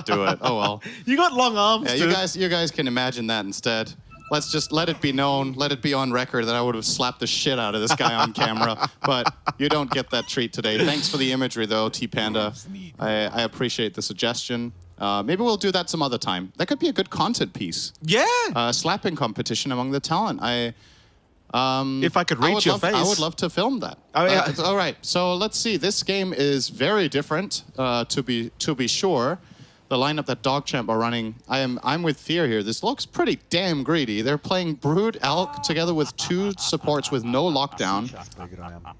can't do it. Oh, well. You got long arms, Yeah, you guys can imagine that instead. Let's just let it be known, let it be on record that I would have slapped the shit out of this guy on camera. But you don't get that treat today. Thanks for the imagery, though, T-Panda. I appreciate the suggestion. Maybe we'll do that some other time. That could be a good content piece. Yeah. Slapping competition among the talent. If I could reach your face. I would love to film that. Oh, yeah. All right, so let's see. This game is very different, to be sure. The lineup that DogChamp are running, I'm with Fear here. This looks pretty damn greedy. They're playing Brood Elk together with 2 supports with no lockdown.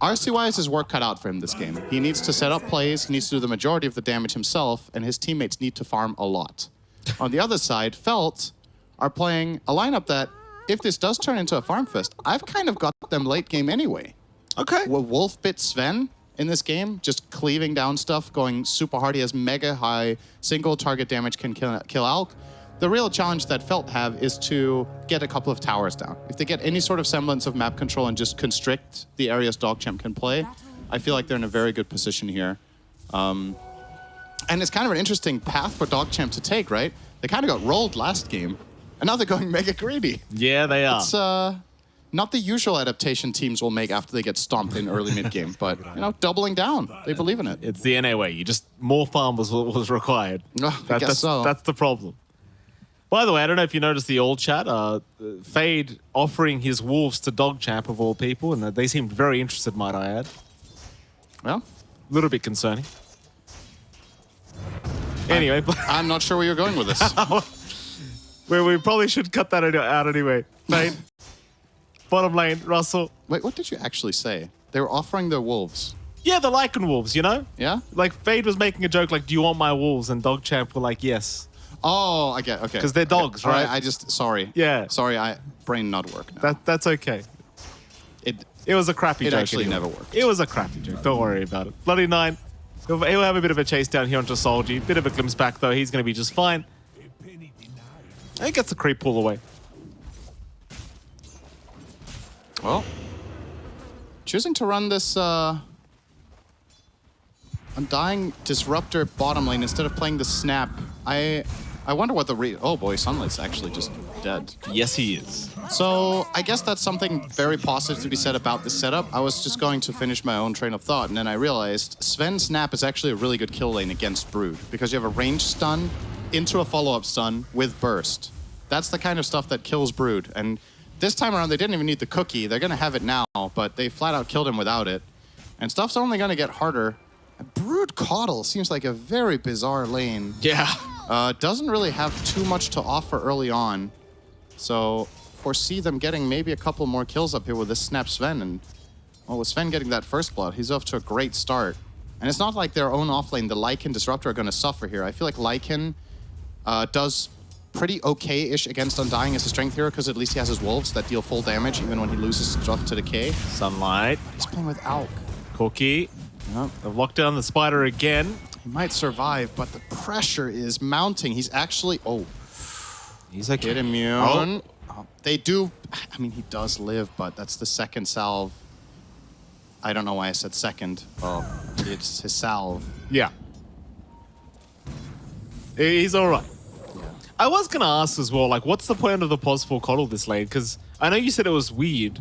RCY has his work cut out for him this game. He needs to set up plays, he needs to do the majority of the damage himself, and his teammates need to farm a lot. On the other side, Felt are playing a lineup that, if this does turn into a farm fest, I've kind of got them late game anyway. Okay. Well, Wolf bit Sven in this game, just cleaving down stuff, going super hard. He has mega high single target damage, can kill Alk. The real challenge that Felt have is to get a couple of towers down. If they get any sort of semblance of map control and just constrict the areas DogChamp can play, I feel like they're in a very good position here. And it's kind of an interesting path for DogChamp to take, right? They kind of got rolled last game, and now they're going mega greedy. Yeah, they are. It's not the usual adaptation teams will make after they get stomped in early mid-game, but, you know, doubling down. They believe in it. It's the NA way. You just, more farm was required. I guess so. That's the problem. By the way, I don't know if you noticed the old chat. Fade offering his wolves to DogChamp of all people, and they seemed very interested, might I add. Well, A little bit concerning. Anyway. I'm not sure where you're going with this. We probably should cut that out anyway. Fade. Bottom lane, Russell. Wait, what did you actually say? They were offering their wolves. Yeah, the Lycan wolves, you know? Yeah? Like, Fade was making a joke like, do you want my wolves? And DogChamp were like, yes. Oh, I get, okay. Because they're dogs, Okay. right? I just, sorry. Yeah. Sorry, brain not work now. That's okay. It was a crappy joke. It actually anyway. never worked. It was a crappy joke. Don't worry about it. Bloody 9. He'll have a bit of a chase down here onto Solji. Bit of a glimpse back, though. He's going to be just fine. He gets the creep pull away. Well, choosing to run this Undying Disruptor bottom lane instead of playing the Snap, I wonder what the oh boy, Sunlight's actually just dead. Yes, he is. So I guess that's something very positive to be said about this setup. I was just going to finish my own train of thought, and then I realized Sven's Snap is actually a really good kill lane against Brood, because you have a ranged stun into a follow-up stun with burst. That's the kind of stuff that kills Brood, and this time around, they didn't even need the cookie. They're going to have it now, but they flat out killed him without it. And stuff's only going to get harder. Brood Caudle seems like a very bizarre lane. Yeah. Doesn't really have too much to offer early on. So foresee them getting maybe a couple more kills up here with this Snap Sven. And well, with Sven getting that first blood, he's off to a great start. And it's not like their own offlane, the Lycan Disruptor, are going to suffer here. I feel like Lycan does pretty okay-ish against Undying as a strength hero, because at least he has his wolves that deal full damage even when he loses stuff to decay. Sunlight. But he's playing with Alk. Cookie. Yep. They've locked down the spider again. He might survive, but the pressure is mounting. He's actually... Oh. He's like... Get immune. Oh. They do... I mean, he does live, but that's the second salve. I don't know why I said second. Well, it's his salve. Yeah. He's all right. I was going to ask as well, like, what's the point of the pos for Coddle this lane? Because I know you said it was weird.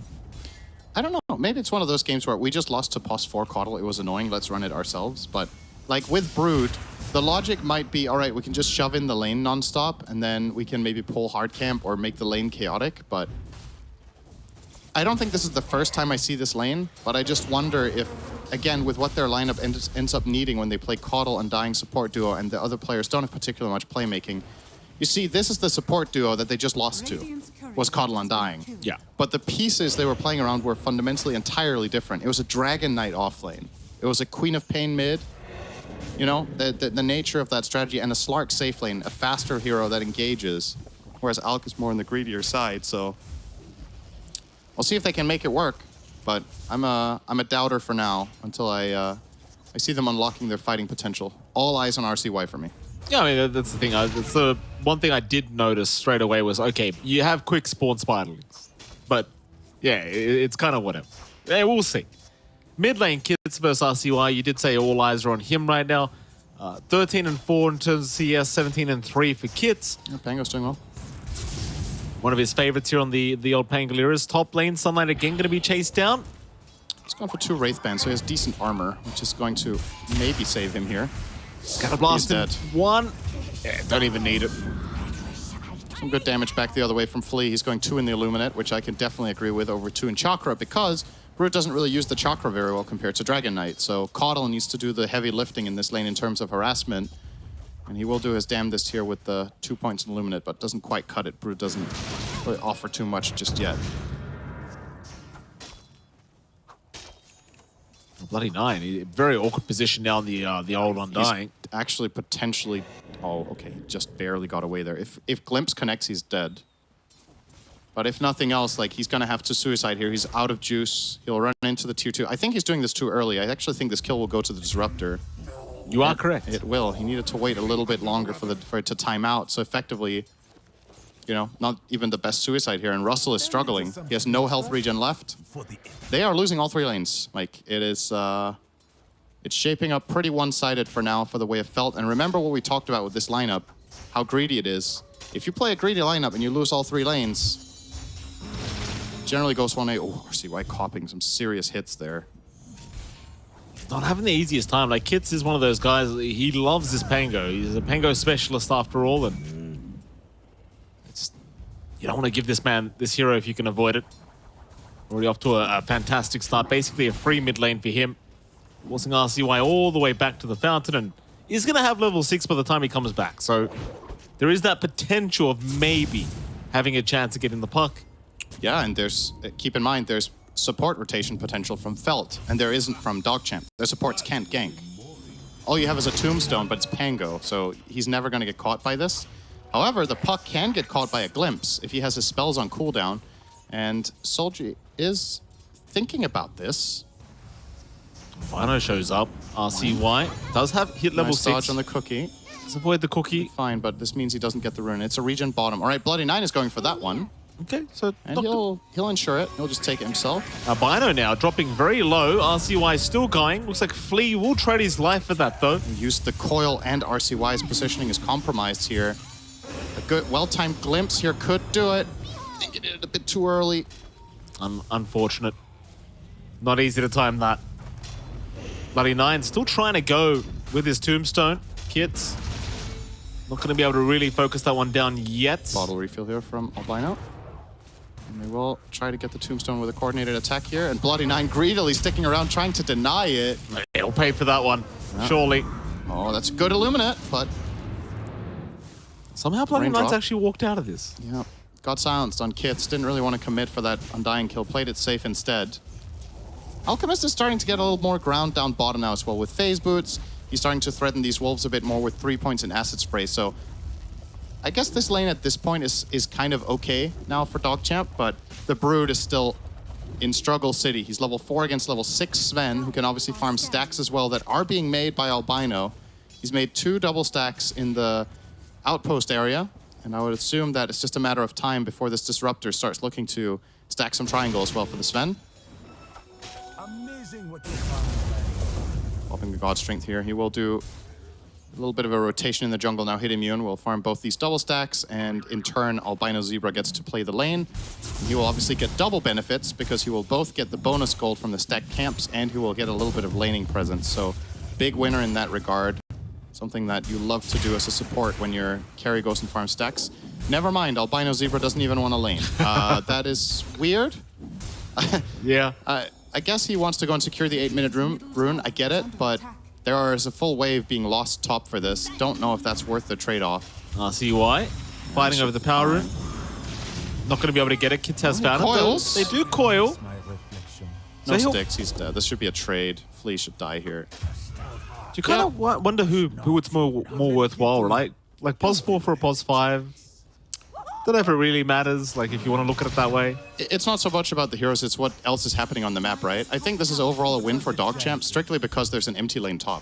I don't know. Maybe it's one of those games where we just lost to pos 4 Coddle. It was annoying. Let's run it ourselves. But, like, with Brood, the logic might be, all right, we can just shove in the lane nonstop, and then we can maybe pull hard camp or make the lane chaotic. But I don't think this is the first time I see this lane, but I just wonder if, again, with what their lineup ends up needing when they play Coddle and Dying support duo, and the other players don't have particularly much playmaking. You see, this is the support duo that they just lost to, was Coddle Undying. Yeah. But the pieces they were playing around were fundamentally entirely different. It was a Dragon Knight offlane. It was a Queen of Pain mid. You know, the nature of that strategy, and a Slark safe lane, a faster hero that engages, whereas Alk is more on the greedier side, so... We'll see if they can make it work, but I'm a doubter for now until I see them unlocking their fighting potential. All eyes on RCY for me. Yeah, I mean, that's the thing. It's the one thing I did notice straight away was, okay, you have quick spawn spiderlings. But, yeah, it's kind of whatever. Yeah, we'll see. Mid lane, Kids versus RCY. You did say all eyes are on him right now. 13 and 4 in terms of CS, 17 and 3 for Kits. Yeah, Pango's doing well. One of his favorites here on the old Pangoliers. Top lane, Sunlight again going to be chased down. He's going for 2 Wraith Bands, so he has decent armor, which is going to maybe save him here. Gotta blast him. He's dead. 1. Yeah, don't even need it. Some good damage back the other way from Flea. He's going 2 in the Illuminate, which I can definitely agree with, over 2 in Chakra, because Brute doesn't really use the Chakra very well compared to Dragon Knight. So Caudle needs to do the heavy lifting in this lane in terms of harassment. And he will do his damnedest here with the 2 points in Illuminate, but doesn't quite cut it. Brute doesn't really offer too much just yet. Bloody 9. Very awkward position now in the old Undying. He's actually potentially... Oh, okay. Just barely got away there. If Glimpse connects, he's dead. But if nothing else, like, he's going to have to suicide here. He's out of juice. He'll run into the tier 2. I think he's doing this too early. I actually think this kill will go to the Disruptor. You are correct. It will. He needed to wait a little bit longer for it to time out. So effectively, you know, not even the best suicide here. And Russell is struggling. He has no health regen left. They are losing all 3 lanes. Like, it is... it's shaping up pretty one-sided for now for the way it felt. And remember what we talked about with this lineup, how greedy it is. If you play a greedy lineup and you lose all 3 lanes, generally goes 1A. Oh, RCY copping some serious hits there. Not having the easiest time. Like, Kits is one of those guys, he loves this Pango. He's a Pango specialist after all, and it's, you don't want to give this man, this hero, if you can avoid it. Already off to a fantastic start. Basically a free mid lane for him. Forcing RCY all the way back to the fountain, and he's going to have level 6 by the time he comes back. So there is that potential of maybe having a chance of getting the puck. Yeah, and there's, keep in mind, there's support rotation potential from Felt, and there isn't from DogChamp. Their supports can't gank. All you have is a Tombstone, but it's Pango, so he's never going to get caught by this. However, the puck can get caught by a Glimpse if he has his spells on cooldown, and Soldier is thinking about this. Vino shows up. RCY does have hit level Nice 6. dodge on the cookie. Let's avoid the cookie. Fine, but this means he doesn't get the rune. It's a regen bottom. All right, Bloody 9 is going for that one. Okay, so And he'll ensure it. He'll just take it himself. Albino now dropping very low. RCY still going. Looks like Flea will trade his life for that though. He used the coil, and RCY's positioning is compromised here. A good, well-timed glimpse here could do it. I think he did it a bit too early. Unfortunate. Not easy to time that. Bloody 9 still trying to go with his Tombstone. Kits. Not going to be able to really focus that one down yet. Bottle refill here from Albino. And they will try to get the Tombstone with a coordinated attack here. And Bloody 9 greedily sticking around, trying to deny it. He'll pay for that one, surely. Oh, that's a good Illuminate, but... Somehow Bloody 9's Raindrop. actually walked out of this. Yeah, got silenced on Kits. Didn't really want to commit for that Undying kill. Played it safe instead. Alchemist is starting to get a little more ground down bottom now as well with phase boots. He's starting to threaten these wolves a bit more with 3 points in acid spray. So I guess this lane at this point is kind of okay now for DogChamp, but the Brood is still in Struggle City. He's level 4 against level 6 Sven, who can obviously farm stacks as well that are being made by Albino. He's made 2 double stacks in the outpost area, and I would assume that it's just a matter of time before this Disruptor starts looking to stack some triangle as well for the Sven. Popping the God Strength here. He will do a little bit of a rotation in the jungle now. Hit immune will farm both these double stacks, and in turn, Albino Zebra gets to play the lane. He will obviously get double benefits because he will both get the bonus gold from the stacked camps, and he will get a little bit of laning presence. So big winner in that regard. Something that you love to do as a support when your carry goes and farm stacks. Never mind, Albino Zebra doesn't even want to lane. That is weird. Yeah. I guess he wants to go and secure the 8-minute rune. I get it, but there is a full wave being lost top for this. Don't know if that's worth the trade-off. RCY fighting over the power rune. Not going to be able to get it. Kits has found coils. it. They do coil. No So sticks, he's dead. This should be a trade. Flea should die here. Do you kind of wonder who it's more worthwhile, right? Like pos 4 for a pos 5. Don't know if it really matters, like if you want to look at it that way. It's not so much about the heroes, it's what else is happening on the map, right? I think this is overall a win for DogChamp strictly because there's an empty lane top,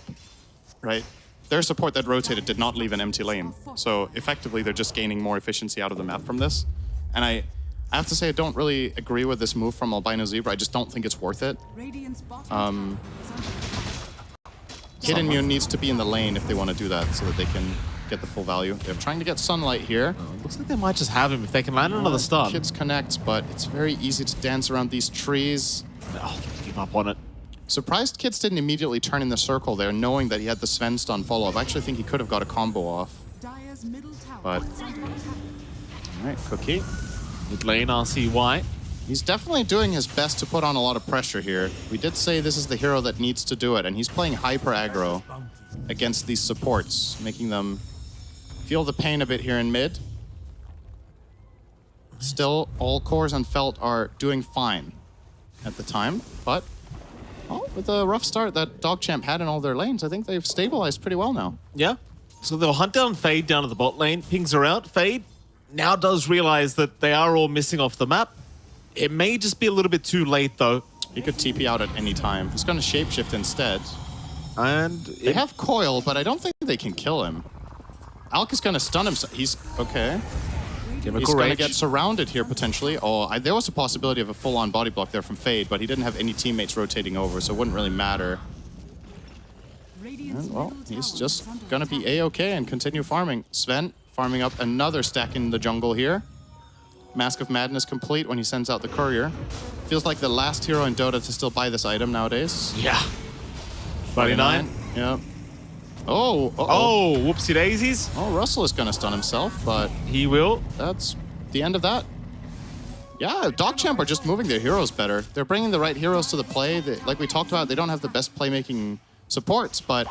right? Their support that rotated did not leave an empty lane. So effectively, they're just gaining more efficiency out of the map from this. And I have to say, I don't really agree with this move from Albino Zebra. I just don't think it's worth it. Hidden Mune needs to be in the lane if they want to do that so that they can get the full value. They're trying to get Sunlight here. Looks like they might just have him if they can land another stun. Kids connect, but it's very easy to dance around these trees. Oh, give up on it. Surprised Kids didn't immediately turn in the circle there, knowing that he had the Sven stun follow-up. I actually think he could have got a combo off. But, alright, Cookie. Mid lane, RCY. He's definitely doing his best to put on a lot of pressure here. We did say this is the hero that needs to do it, and he's playing hyper aggro against these supports, making them feel the pain a bit here in mid. Still, all cores and Felt are doing fine at the time, but with the rough start that DogChamp had in all their lanes, I think they've stabilized pretty well now. Yeah. So they'll hunt down Fade down to the bot lane. Pings are out. Fade now does realize that they are all missing off the map. It may just be a little bit too late, though. He could TP out at any time. He's going to shapeshift instead. And they have Coil, but I don't think they can kill him. Alk is going to stun himself. He's okay. He's going to get surrounded here, potentially. Oh, there was a possibility of a full-on body block there from Fade, but he didn't have any teammates rotating over, so it wouldn't really matter. And, well, he's just going to be A-okay and continue farming. Sven farming up another stack in the jungle here. Mask of Madness complete when he sends out the courier. Feels like the last hero in Dota to still buy this item nowadays. Yeah. 99. Yeah. Oh, oh, whoopsie daisies. Oh, Russell is going to stun himself, but he will. That's the end of that. Yeah, DogChamp are just moving their heroes better. They're bringing the right heroes to the play. Like we talked about, they don't have the best playmaking supports, but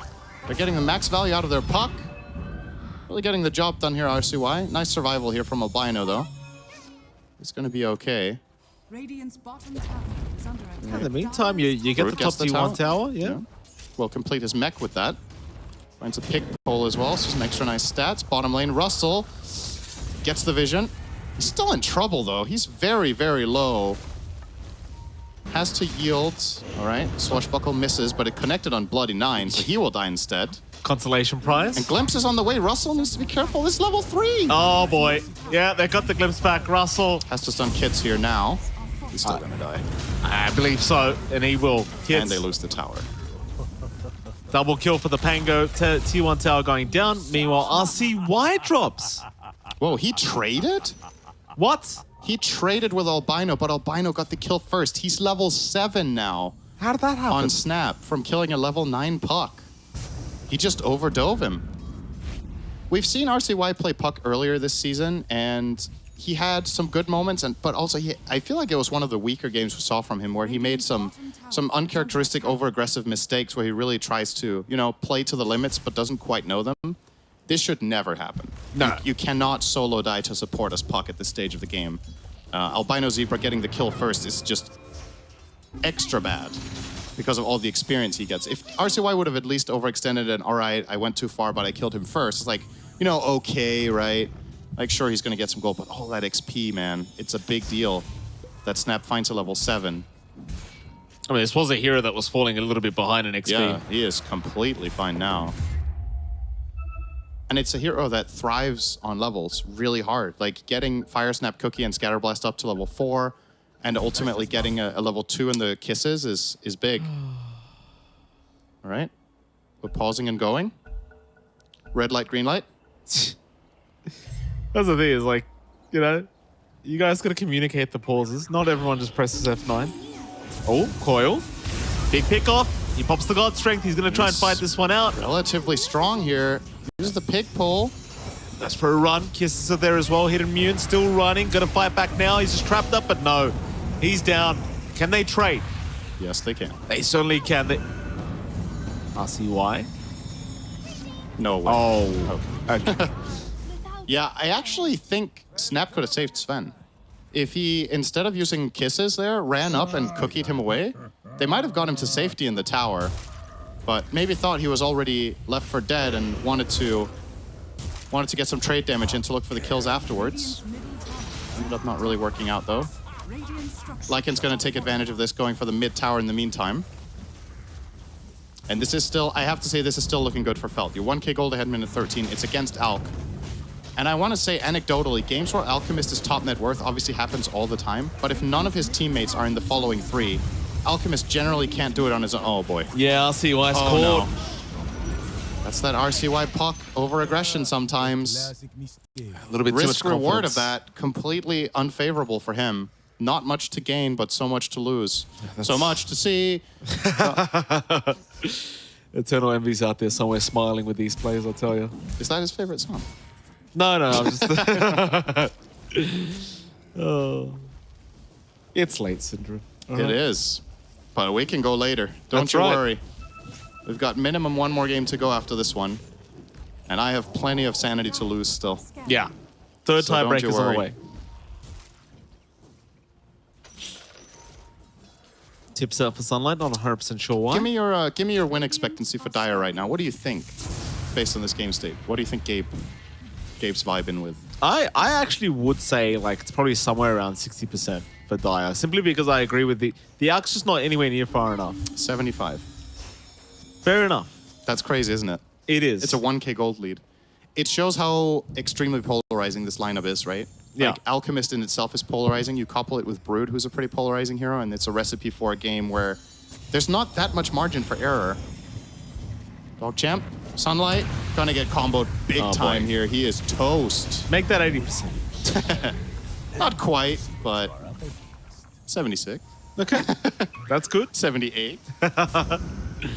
they're getting the max value out of their puck. Really getting the job done here, RCY. Nice survival here from Albino, though. It's going to be okay. Radiant's bottom tower is under attack. In the meantime, you get the top T1 tower. Yeah. Will complete his mech with that. Finds a pick pole as well, so some extra nice stats. Bottom lane, Russell gets the vision. He's still in trouble, though. He's very, very low. Has to yield. All right, Swashbuckle misses, but it connected on Bloody 9, so he will die instead. Consolation prize. And Glimpse is on the way. Russell needs to be careful. This is level 3. Oh, boy. Yeah, they got the Glimpse back. Russell has to stun Kids here now. He's still going to die. I believe so, and he will. Kids. And they lose the tower. Double kill for the Pango. T1 tower going down. Meanwhile, RCY drops. Whoa, he traded? What? He traded with Albino, but Albino got the kill first. He's level 7 now. How did that happen? On Snap from killing a level 9 puck. He just overdove him. We've seen RCY play puck earlier this season, and he had some good moments, but also I feel like it was one of the weaker games we saw from him where he made some uncharacteristic over-aggressive mistakes where he really tries to, play to the limits but doesn't quite know them. This should never happen. No. You cannot solo die to support as puck at this stage of the game. Albino Zebra getting the kill first is just extra bad because of all the experience he gets. If RCY would have at least overextended and, all right, I went too far, but I killed him first, it's like, okay, right? Like, sure, he's going to get some gold, but all that XP, man, it's a big deal that Snap finds a level 7. I mean, this was a hero that was falling a little bit behind in XP. Yeah, he is completely fine now. And it's a hero that thrives on levels really hard. Like, getting Fire Snap, Cookie, and Scatterblast up to level 4, and ultimately getting a level 2 in the kisses is big. All right. We're pausing and going. Red light, green light. That's the thing, is like, you guys got to communicate the pauses. Not everyone just presses F9. Oh, Coil. Big pick off. He pops the God Strength. He's going to try and fight this one out. Relatively strong here. Here's the pig pull. That's for a run. Kisses are there as well. Hidden Mune still running. Going to fight back now. He's just trapped up, but no. He's down. Can they trade? Yes, they can. They certainly can. RCY? No way. Oh. Okay. Yeah, I actually think Snap could have saved Sven. If he, instead of using kisses there, ran up and cookied him away, they might have got him to safety in the tower, but maybe thought he was already left for dead and wanted to get some trade damage in to look for the kills afterwards. Ended up not really working out, though. Lycan's going to take advantage of this, going for the mid tower in the meantime. And this is still, I have to say, this is still looking good for Felt. You're 1k gold ahead, minute 13. It's against Alk. And I want to say, anecdotally, games where Alchemist is top net worth obviously happens all the time, but if none of his teammates are in the following 3, Alchemist generally can't do it on his own. Oh, boy. Yeah, RCY's caught. No. That's that RCY puck over aggression sometimes. A little bit too much Risk reward of confidence. that completely unfavorable for him. Not much to gain, but so much to lose. So much to see. Eternal Envy's out there somewhere smiling with these plays, I'll tell you. Is that his favorite song? No, I'm just... Oh. It's late, Syndrome. It is. But we can go later. Don't That's you right. worry. We've got minimum one more game to go after this one. And I have plenty of sanity to lose still. Yeah. Third So don't you tiebreaker's on the worry. way. Tips out for Sunlight, not 100% sure why. Give me your win expectancy for Dire right now. What do you think, based on this game state? What do you think Gabe's vibing with? I actually would say like it's probably somewhere around 60% for Dire, simply because I agree with the arc's just not anywhere near far enough. 75. Fair enough. That's crazy, isn't it? It is. It's a 1k gold lead. It shows how extremely polarizing this lineup is, right? Yeah. Like, Alchemist in itself is polarizing. You couple it with Brood, who's a pretty polarizing hero, and it's a recipe for a game where there's not that much margin for error. DogChamp, Sunlight, gonna get comboed big Oh, time boy. here. He is toast. Make that 80%. Not quite, but 76. Okay. That's good. 78.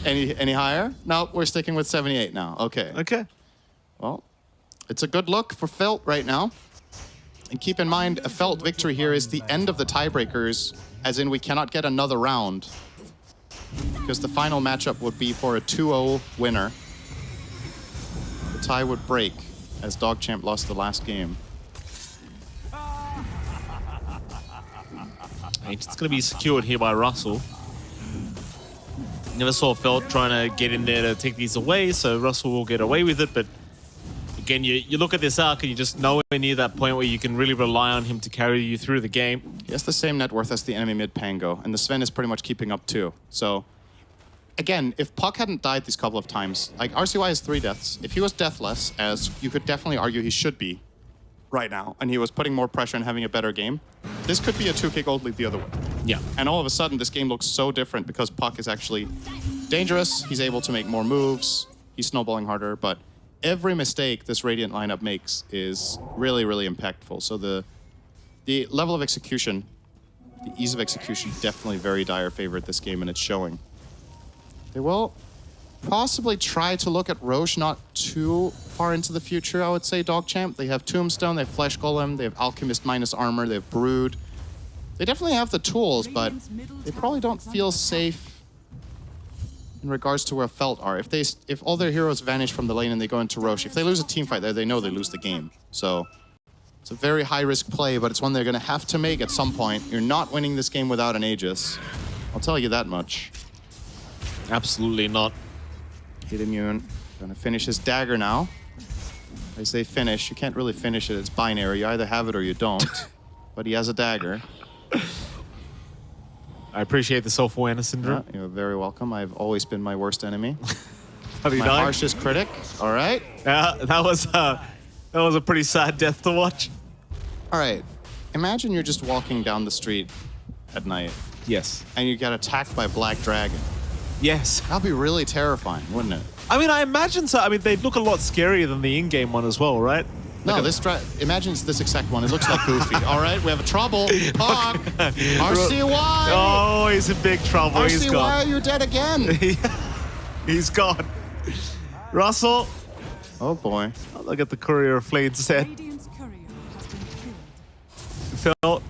Any higher? No, we're sticking with 78 now. Okay. Okay. Well, it's a good look for Felt right now. And keep in mind, a Felt victory here is the end of the tiebreakers, as in we cannot get another round. Because the final matchup would be for a 2-0 winner. The tie would break, as DogChamp lost the last game. It's going to be secured here by Russell. Never saw Felt trying to get in there to take these away, so Russell will get away with it. But again, you look at this arc and you're just nowhere near that point where you can really rely on him to carry you through the game. He has the same net worth as the enemy mid Pango, and the Sven is pretty much keeping up too. So, again, if Puck hadn't died these couple of times, like RCY has 3 deaths. If he was deathless, as you could definitely argue he should be right now, and he was putting more pressure and having a better game, this could be a 2k gold lead the other way. Yeah. And all of a sudden, this game looks so different because Puck is actually dangerous. He's able to make more moves. He's snowballing harder, but every mistake this Radiant lineup makes is really, really impactful. So the level of execution, the ease of execution, definitely very Dire favorite this game, and it's showing. They will possibly try to look at Roche not too far into the future, I would say, DogChamp. They have Tombstone, they have Flesh Golem, they have Alchemist minus armor, they have Brood. They definitely have the tools, but they probably don't feel safe in regards to where Felt are. If all their heroes vanish from the lane and they go into Roche, if they lose a team fight there, they know they lose the game. So it's a very high-risk play, but it's one they're going to have to make at some point. You're not winning this game without an Aegis. I'll tell you that much. Absolutely not. Hit immune. Gonna finish his dagger now. I say finish. You can't really finish it. It's binary. You either have it or you don't. But he has a dagger. I appreciate the self-awareness syndrome. You're very welcome. I've always been my worst enemy. Have you My died? harshest critic. All right. Yeah, that was a pretty sad death to watch. All right. Imagine you're just walking down the street at night Yes. and you get attacked by a black dragon. Yes. That'd be really terrifying, wouldn't it? I mean, I imagine so. I mean, they'd look a lot scarier than the in-game one as well, right? No, Look at- imagine it's this exact one. It looks like Goofy. All right, we have a trouble. Puck. RCY. Oh, he's in big trouble. He's RCY, gone. you're dead again. He's gone. Russell. Oh boy. Oh, look at the Courier of Fleet instead. Radiant's courier has been killed. Felt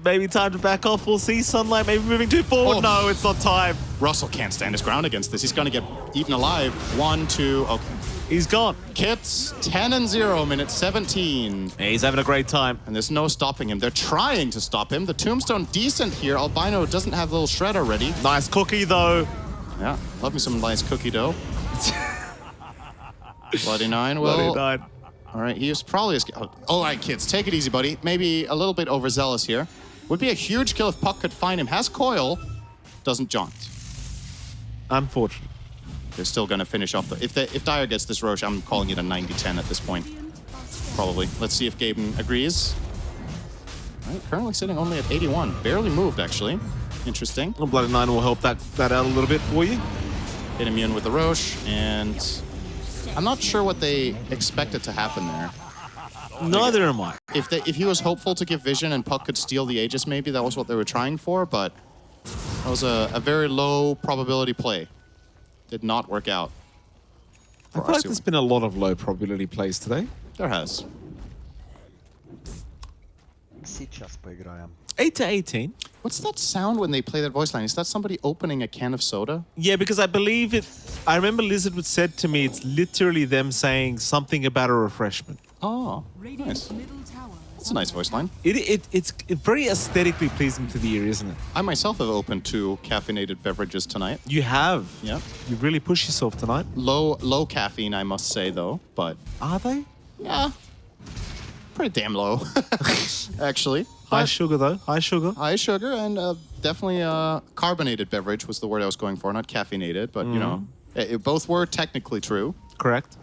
maybe time to back off. We'll see. Sunlight maybe moving too forward. Oh. No, it's not time. Russell can't stand his ground against this. He's going to get eaten alive. 1, 2, okay. He's gone. Kits, 10-0, minute 17. Yeah, he's having a great time. And there's no stopping him. They're trying to stop him. The Tombstone decent here. Albino doesn't have a little shredder ready. Nice cookie, though. Yeah, love me some nice cookie dough. Bloody 9 will. Bloody died. All right, he was probably... All right, kids, take it easy, buddy. Maybe a little bit overzealous here. Would be a huge kill if Puck could find him. Has coil, doesn't jaunt. Unfortunate. They're still going to finish off the... If Dire gets this Roche, I'm calling it a 90-10 at this point. Probably. Let's see if Gaben agrees. All right, currently sitting only at 81. Barely moved, actually. Interesting. Well, Bloody 9 will help that out a little bit for you. Hit immune with the Roche, and I'm not sure what they expected to happen there. Neither am I. If he was hopeful to give vision and Puck could steal the Aegis, maybe that was what they were trying for, but that was a very low probability play. Did not work out. I feel like there's been a lot of low probability plays today. There has. Сейчас поиграем. 8-18. What's that sound when they play that voice line? Is that somebody opening a can of soda? Yeah, because I believe it. I remember Lizard would said to me, it's literally them saying something about a refreshment. Oh, Radiant's nice. middle tower That's a nice voice line. It's very aesthetically pleasing to the ear, isn't it? I myself have opened 2 caffeinated beverages tonight. You have. Yep. You really push yourself tonight. Low caffeine, I must say, though. But Are they? yeah, pretty damn low, actually. High But sugar though. High sugar. high sugar and definitely carbonated beverage was the word I was going for, not caffeinated. But you know, both were technically true. Correct.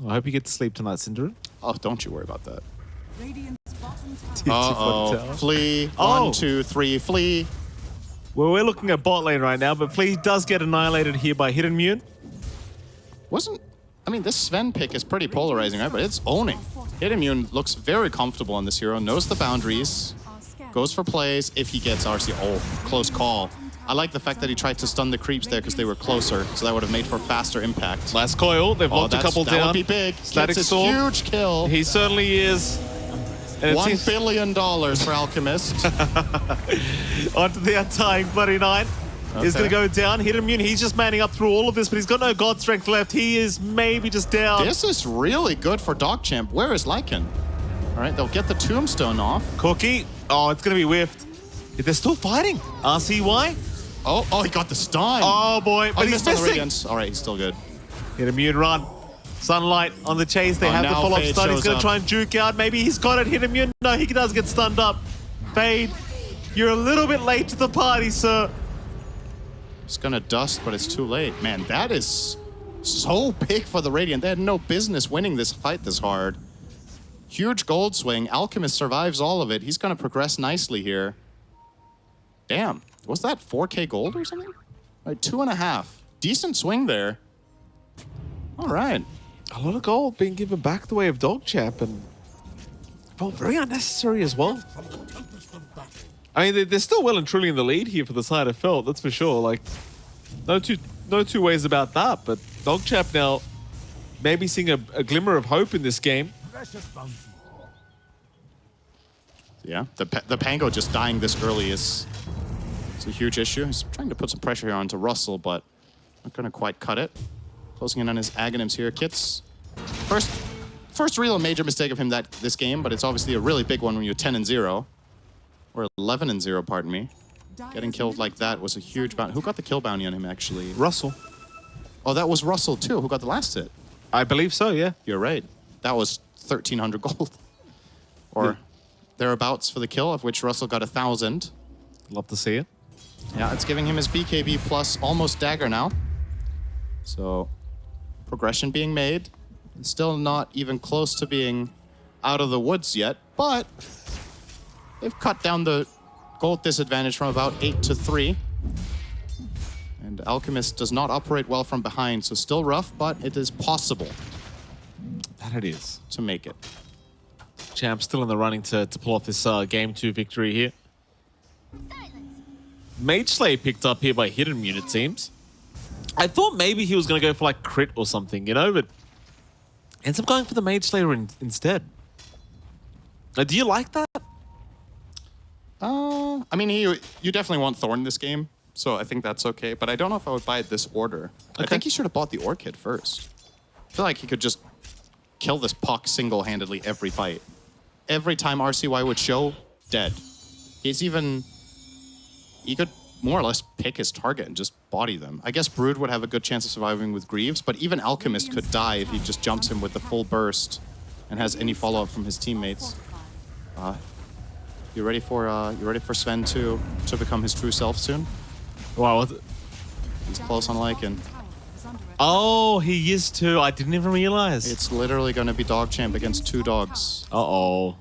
I hope you get to sleep tonight, Cinder. Oh, don't you worry about that. Radiant's bottom tower Uh-oh. Flee. Oh. 1, 2, 3, flee. Well, we're looking at bot lane right now, but Flea does get annihilated here by Hidden Mune. I mean, this Sven pick is pretty polarizing, right? But it's owning. Immune looks very comfortable on this hero, knows the boundaries, are scattered. goes for plays if he gets RC. Oh, close call. I like the fact that he tried to stun the creeps there because they were closer, so that would have made for faster impact. Last coil. They've locked a couple that down. would be big. Static Gets a Storm. huge kill. He certainly is. And it $1 seems billion for Alchemist. onto the untying Bloody Knight. He's Okay. going to go down. Hidden Mune. He's just manning up through all of this, but he's got no God Strength left. He is maybe just down. This is really good for DogChamp. Where is Lycan? All right, they'll get the Tombstone off. Cookie. Oh, it's going to be whiffed. They're still fighting. RCY. Oh, he got the stun. Oh, boy. Oh, But he he's missed on the missing. Radiance. All right, he's still good. Hidden Mune run. Sunlight on the chase. They Oh, have the now follow-up Fade stun. He's shows going to up. try and juke out. Maybe he's got it. Hidden Mune. No, he does get stunned up. Fade. You're a little bit late to the party, sir. It's gonna dust, but it's too late. Man, that is so big for the Radiant. They had no business winning this fight this hard. Huge gold swing. Alchemist survives all of it. He's gonna progress nicely here. Damn, was that 4K gold or something? Like 2.5. Decent swing there. All right. A lot of gold being given back the way of DogChamp, and felt very unnecessary as well. I mean, they're still well and truly in the lead here for the side of Felt, that's for sure. Like, no two ways about that. But DogChamp now maybe seeing a glimmer of hope in this game. Yeah, the Pango just dying this early is a huge issue. He's trying to put some pressure here onto Russell, but not gonna quite cut it. Closing in on his Aghanims here. Kits, first real major mistake of him this game, but it's obviously a really big one when you're 10-0. Or 11-0, pardon me. Getting killed like that was a huge bounty. Who got the kill bounty on him, actually? Russell. Oh, that was Russell, too. Who got the last hit? I believe so, yeah. You're right. That was 1,300 gold. Or thereabouts for the kill, of which Russell got 1,000. Love to see it. Yeah, it's giving him his BKB plus almost dagger now. So, progression being made. Still not even close to being out of the woods yet, but they've cut down the gold disadvantage from about 8 to 3. And Alchemist does not operate well from behind, so still rough, but it is possible That it is. to make it. Champ still in the running to pull off this Game 2 victory here. Mage Slayer picked up here by Hidden Mune, it seems. I thought maybe he was going to go for like crit or something, you know, but ends up going for the Mage Slayer instead. Do you like that? I mean, you definitely want Thorn this game, so I think that's okay, but I don't know if I would buy it this order. I think he should have bought the Orchid first. I feel like he could just kill this Puck single-handedly every fight. Every time RCY would show, dead. He could more or less pick his target and just body them. I guess Brood would have a good chance of surviving with Greaves, but even Alchemist could die if he just jumps him with the full burst and has any follow-up from his teammates. You ready for Sven to become his true self soon? Wow. He's close on Lycan. Oh, he is too. I didn't even realize. It's literally going to be DogChamp against 2 dogs. Uh-oh.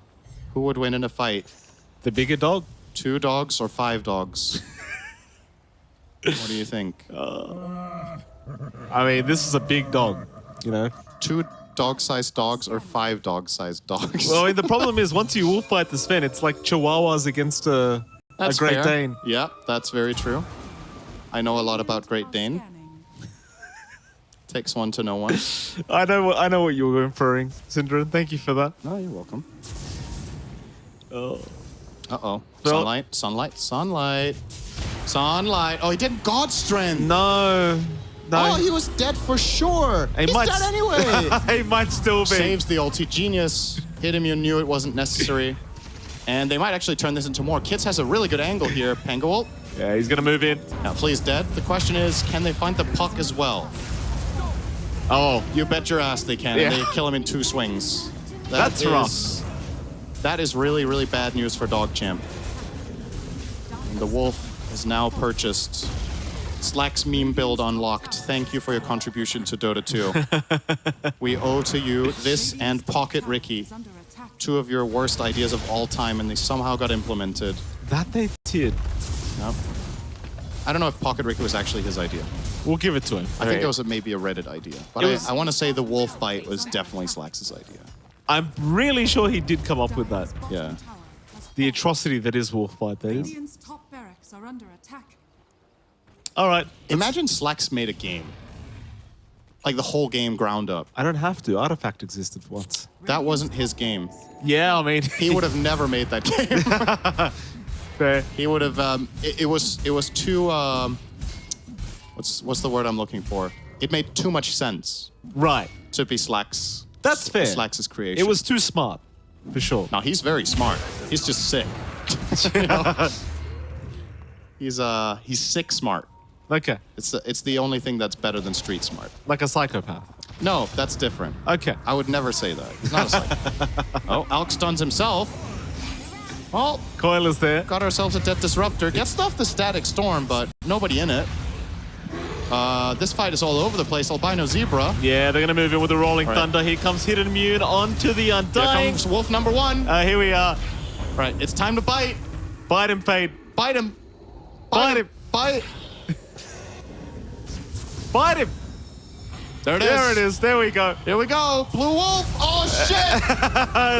Who would win in a fight? The bigger dog? 2 dogs or 5 dogs? What do you think? I mean, this is a big dog, you know? 2 dog-sized dogs or 5 dog-sized dogs? Well, I mean, the problem is once you wolf fight the Sven, it's like Chihuahuas against a Great fair. Dane. Yeah, that's very true. I know a lot about Great Dane. Takes one to know one. I know what you were inferring, Syndra. Thank you for that. Oh, you're welcome. Oh. Uh-oh. Well- Sunlight. Oh, he did God Strength. No. Oh, he was dead for sure. He's dead anyway. He might still be. Saves the ulti. Genius. Hit him, you knew it wasn't necessary. And they might actually turn this into more. Kits has a really good angle here. Pango ult. Yeah, he's gonna move in. Now, Flea's dead. The question is, can they find the puck as well? Oh, You bet your ass they can. Yeah. And they kill him in 2 swings. That's rough. That is really, really bad news for DogChamp. And the wolf is now purchased. Slack's meme build unlocked. Thank you for your contribution to Dota 2. We owe to you this and Pocket Ricky. 2 of your worst ideas of all time, and they somehow got implemented. that they did. Yep. I don't know if Pocket Ricky was actually his idea. We'll give it to him. I think it was maybe a Reddit idea. But It was- I want to say the wolf bite was definitely Slack's idea. I'm really sure he did come up with that. Yeah. The atrocity that is Wolfbite, that is. Radiant's top barracks are under attack. All right. Imagine Slack's made a game. Like the whole game ground up. I don't have to. Artifact existed for once. That wasn't his game. Yeah, I mean, He would have never made that game. fair. He would have. It was too. What's the word I'm looking for? It made too much sense Right. to be Slack's. That's fair. Slack's creation. It was too smart, for sure. Now he's very smart. He's just sick. You know? He's sick smart. Okay. It's the only thing that's better than street smart. Like a psychopath. No, that's different. Okay. I would never say that. He's not a psycho. Oh, Alk stuns himself. Well, Coil is there. got ourselves a Death Disruptor. Gets off the Static Storm, but nobody in it. This fight is all over the place. Albino Zebra. Yeah, they're going to move in with the Rolling Right. Thunder. Here comes Hidden Immune onto the Here Undying. comes Wolf number 1. Here we are. Right, it's time to bite. Bite and fade. Bite him. Bite him. Bite. Bite him. There it is. There it is. There we go. Here we go. Blue Wolf. Oh, shit.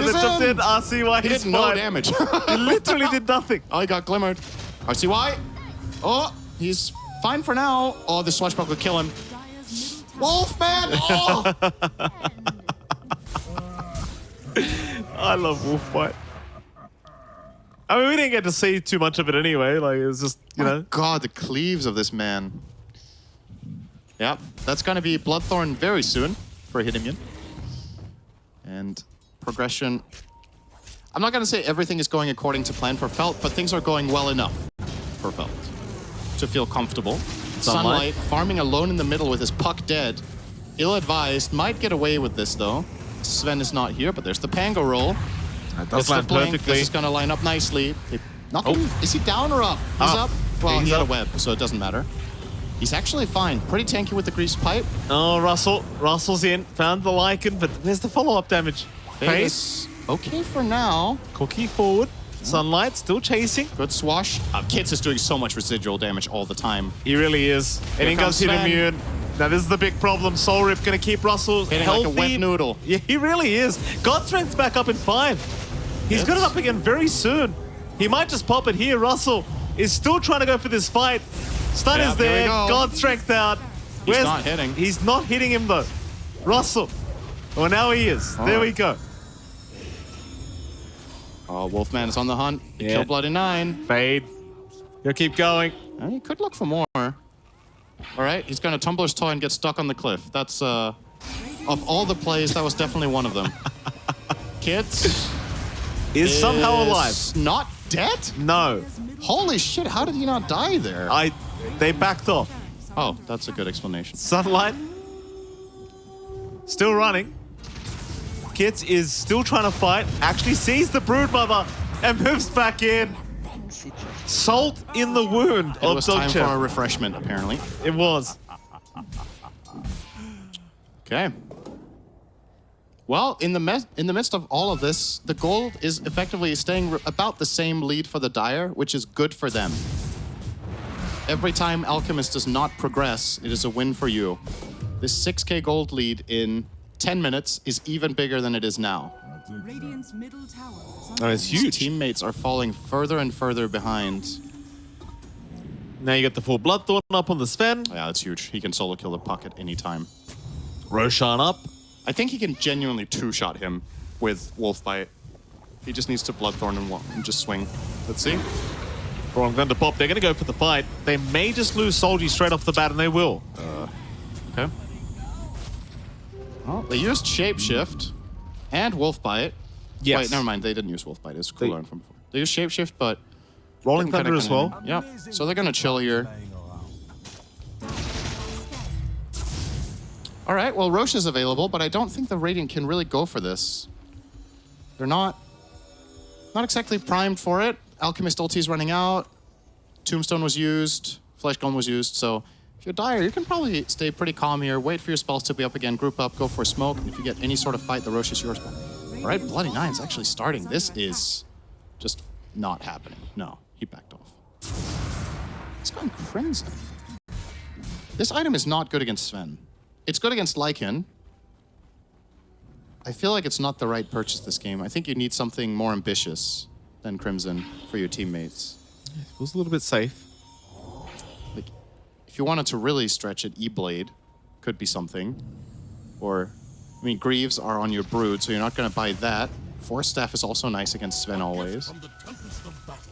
They jumped in. in. RCY. He He's did no fine. damage. He literally did nothing. Oh, he got glimmered. RCY. Oh, he's fine for now. Oh, the swashbuckler will kill him. Dire's middle tower Wolf, man. Oh. I love Wolfbite. I mean, we didn't get to see too much of it anyway. Like, it was just, you know. God, the cleaves of this man. Yep, that's going to be Bloodthorn very soon for Hidimian. And progression. I'm not going to say everything is going according to plan for Felt, but things are going well enough for Felt to feel comfortable. Sunlight farming alone in the middle with his puck dead. Ill-advised, might get away with this though. Sven is not here, but there's the Pango roll. That does It's the land blink. perfectly. This is going to line up nicely. Is he down or up? He's Up. up. Well, He's he had a up. web, so it doesn't matter. He's actually fine. Pretty tanky with the grease pipe. Oh, Russell. Russell's in. Found the Lycan, but where's the follow-up damage? Face. Face. Okay for now. Cookie forward. Sunlight still chasing. Good swash. Kits is doing so much residual damage all the time. He really is. And he comes goes hit Sven. immune. Now this is the big problem. Soul Rip gonna keep Russell Hitting healthy. like a wet noodle. Yeah, he really is. God Strength's back up in 5. He's got it up again very soon. He might just pop it here. Russell is still trying to go for this fight. Stun Yeah, is here we there. go. God Strength out. He's not hitting. He's not hitting him though. Russell. Well, now he is. All there right. we go. Oh, Wolfman is on the hunt. Yeah. Kill Bloody 9. Fade. He'll keep going. He could look for more. All right, he's going to Tumbler's Toy and get stuck on the cliff. That's, of all the plays, that was definitely one of them. Kits Is somehow alive. Not dead? No. Holy shit, how did he not die there? They backed off. Oh, that's a good explanation. Sunlight. Still running. Kits is still trying to fight. Actually sees the Broodmother and moves back in. Salt in the wound It of was time for a DogChamp. refreshment, apparently. It was. Okay. Well, in the midst of all of this, the gold is effectively staying about the same lead for the Dire, which is good for them. Every time Alchemist does not progress, it is a win for you. This 6k gold lead in 10 minutes is even bigger than it is now. Radiant's middle tower is Oh, under it's His huge. teammates are falling further and further behind. Now you get the full Bloodthorn up on the Sven. Yeah, that's huge. He can solo kill the puck at any time. Roshan up. I think he can genuinely two-shot him with Wolfbite. He just needs to Bloodthorn and just swing. Let's see. Wrong gun to pop. They're going to go for the fight. They may just lose Solji straight off the bat, and they will. Okay. Well, they used Shapeshift and Wolfbite. Yes. Wait, never mind. They didn't use Wolfbite. It's They- cooler from before. They used Shapeshift, but Rolling didn't Thunder connect as well. anything. Yep. So they're going to chill here. All right. Well, Roche is available, but I don't think the Radiant can really go for this. They're not exactly primed for it. Alchemist ulti is running out. Tombstone was used. Flesh Golem was used. So if you're Dire, you can probably stay pretty calm here. Wait for your spells to be up again. Group up. Go for a smoke. And if you get any sort of fight, the Roche is yours. All right. Bloody Nine's actually starting. This is just not happening. No, he backed off. He's going Crimson. This item is not good against Sven. It's good against Lycan. I feel like it's not the right purchase this game. I think you need something more ambitious than Crimson for your teammates. Feels a little bit safe. Like, if you wanted to really stretch it, E-Blade could be something. Or, I mean, Greaves are on your Brood, so you're not going to buy that. Force Staff is also nice against Sven always.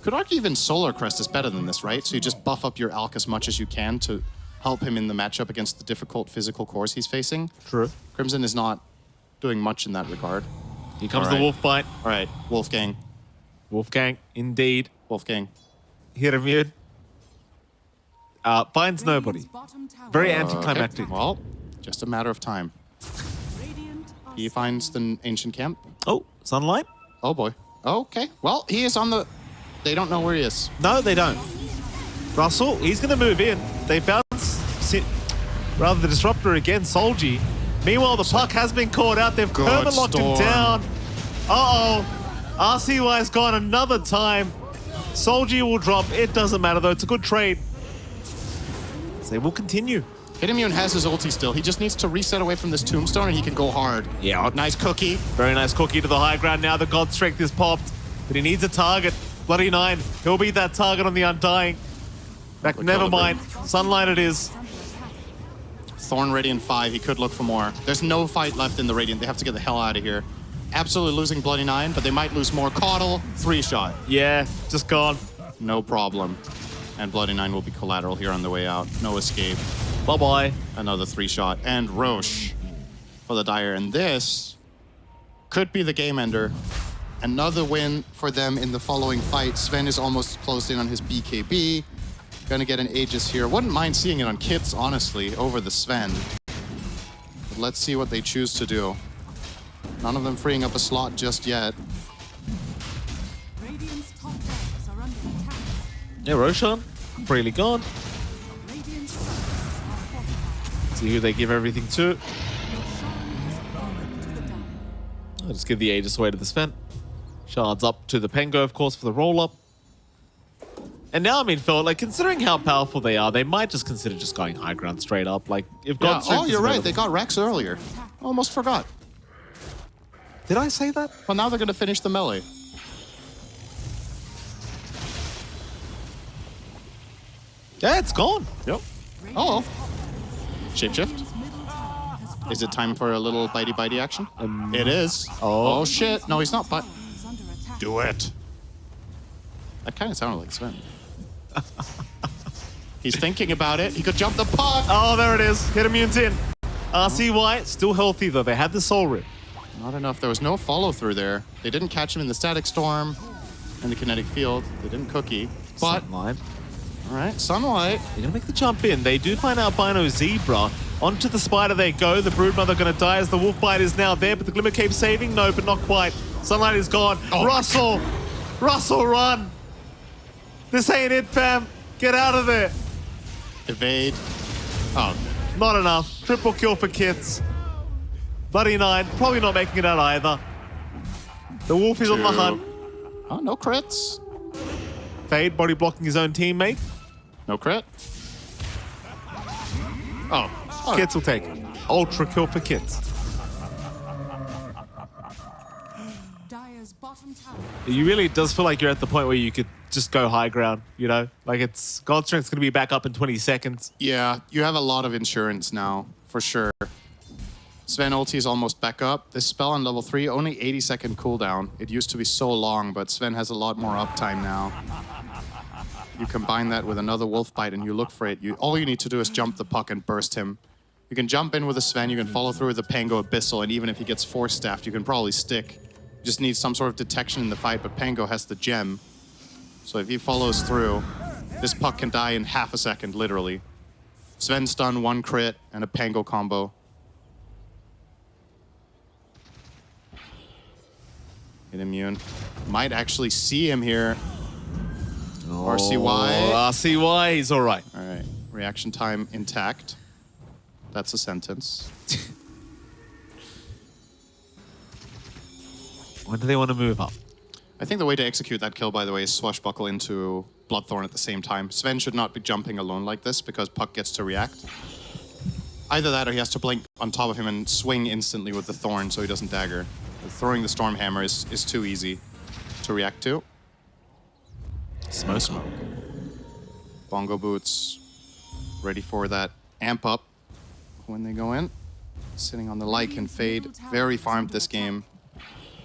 Could argue even Solar Crest is better than this, right? So you just buff up your Alk as much as you can to help him in the matchup against the difficult physical cores he's facing. True. Crimson is not doing much in that regard. Here comes All the right. Wolf Bite. All right, Wolfgang. Wolfgang, indeed. Wolfgang. Hit immune. Finds nobody. Radiant's bottom tower. Very anticlimactic. Okay, well, just a matter of time. Radiant are He finds the ancient camp. Oh, Sunlight? Oh boy. Okay. Well, he is on the... They don't know where he is. No, they don't. Russell, he's going to move in. They bounce... Rather, the Disruptor again, Solji. Meanwhile, the puck has been caught out. They've Good perma-locked him storm. down. Uh-oh. RCY's gone another time. Solji will drop. It doesn't matter, though. It's a good trade. So they will continue. Hitimmune has his ulti still. He just needs to reset away from this tombstone and he can go hard. Yeah. Nice cookie. Very nice cookie to the high ground now. The God Strength is popped, but he needs a target. Bloody Nine. He'll be that target on the Undying. Back, never mind. Sunlight it is. Thorn Radiant 5. He could look for more. There's no fight left in the Radiant. They have to get the hell out of here. Absolutely losing Bloody Nine, but they might lose more. Caudle, 3-shot. Yeah, just gone. No problem. And Bloody Nine will be collateral here on the way out. No escape. Bye-bye. Another 3-shot. And Roche for the Dire. And this could be the game ender. Another win for them in the following fight. Sven is almost closed in on his BKB. Gonna get an Aegis here. Wouldn't mind seeing it on Kits, honestly, over the Sven. But let's see what they choose to do. None of them freeing up a slot just yet. Radiant's top barracks are under attack. Yeah, Roshan, freely gone. Radiant's structures are fortified. See who they give everything to. Roshan has fallen to the Dire. I'll just give the Aegis away to the Sven. Shards up to the Pengo, of course, for the roll-up. And now, I mean, Phil, like, considering how powerful they are, they might just consider just going high ground straight up. Like, if Yeah. God Strength Oh, is you're right. They available- got Rex earlier. Almost forgot. Did I say that? Well, now they're gonna finish the melee. Yeah, it's gone. Yep. Oh. Radiant's Shapeshift. middle tower has Is it time for a little bitey action? Um, It is. oh. Oh shit. No, he's not. But is under attack. do it. That kind of sounded like Sven. He's thinking about it. He could jump the puck. Oh, there it is. Hit immune's in. RCY, still healthy, though. They had the Soul Rip. Not enough. There was no follow through there. They didn't catch him in the static storm and the kinetic field. They didn't cookie. But Sunlight. all right, Sunlight. They're going to make the jump in. They do find Albino Zebra. Onto the Spider they go. The Broodmother going to die as the Wolf Bite is now there, but the Glimmer Cape saving? No, but not quite. Sunlight is gone. Oh. Russell! Russell, run! This ain't it, fam. Get out of there. Evade. Oh, Not enough. Triple kill for Kits. Bloody Nine, probably not making it out either. The Wolf is on the Two. hunt. oh, no crits. Fade body blocking his own teammate. No crit. Oh. Kits will take it. Ultra kill for Kits. Dire's bottom tower. You really does feel like you're at the point where you could just go high ground, you know? Like it's God Strength's going to be back up in 20 seconds. Yeah, you have a lot of insurance now, for sure. Sven ulti is almost back up. This spell on level 3, only 80-second cooldown. It used to be so long, but Sven has a lot more uptime now. You combine that with another wolf bite and you look for it. All you need to do is jump the puck and burst him. You can jump in with a Sven, you can follow through with the Pango Abyssal, and even if he gets force staffed, you can probably stick. You just need some sort of detection in the fight, but Pango has the gem. So if he follows through, this puck can die in half a second, literally. Sven stun, 1 crit, and a Pango combo. Hit immune. Might actually see him here. RCY. RCY, he's all right. All right. Reaction time intact. That's a sentence. When do they want to move up? I think the way to execute that kill, by the way, is swashbuckle into Bloodthorn at the same time. Sven should not be jumping alone like this because Puck gets to react. Either that or he has to blink on top of him and swing instantly with the Thorn so he doesn't dagger. But throwing the Stormhammer is too easy to react to. Smoke. Bongo boots, ready for that amp up when they go in. Sitting on the like and fade. Very farmed this game.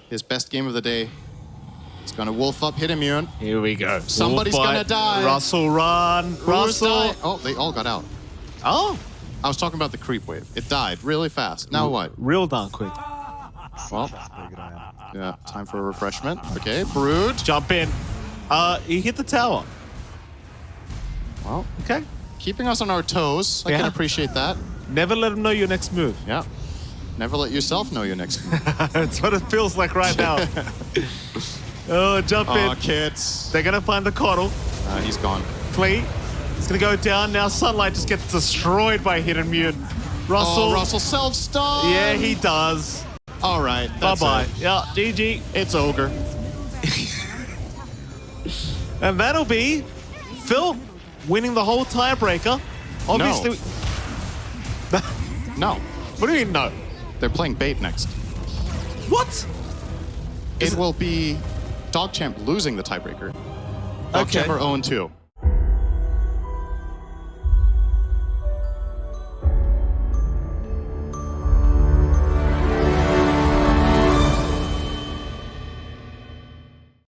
His best game of the day. He's gonna wolf up, hit immune. Here we go. Somebody's Wolf gonna fight. die. Russell, run. Who's Russell. dying? Oh, they all got out. Oh, I was talking about the creep wave. It died really fast. Now what? real darn quick. Well, Сейчас поиграем. yeah, time for a refreshment. Okay, Brood. Jump in. He hit the tower. Well, Okay. keeping us on our toes. I can Yeah. appreciate that. Never let him know your next move. Yeah. Never let yourself know your next move. That's what it feels like right now. Oh, jump Aw, in. kids. They're gonna find the coddle. He's gone. Flee. It's gonna go down now. Sunlight just gets destroyed by hit immune. Russell. Oh, Russell self-stun. Yeah, he does. All right. Bye That's bye. it. Yeah, GG. It's Ogre. And that'll be Phil winning the whole tiebreaker. Obviously. No. What do you mean no? They're playing bait next. What? It will be DogChamp losing the tiebreaker. Okay. DogChamp are 0-2.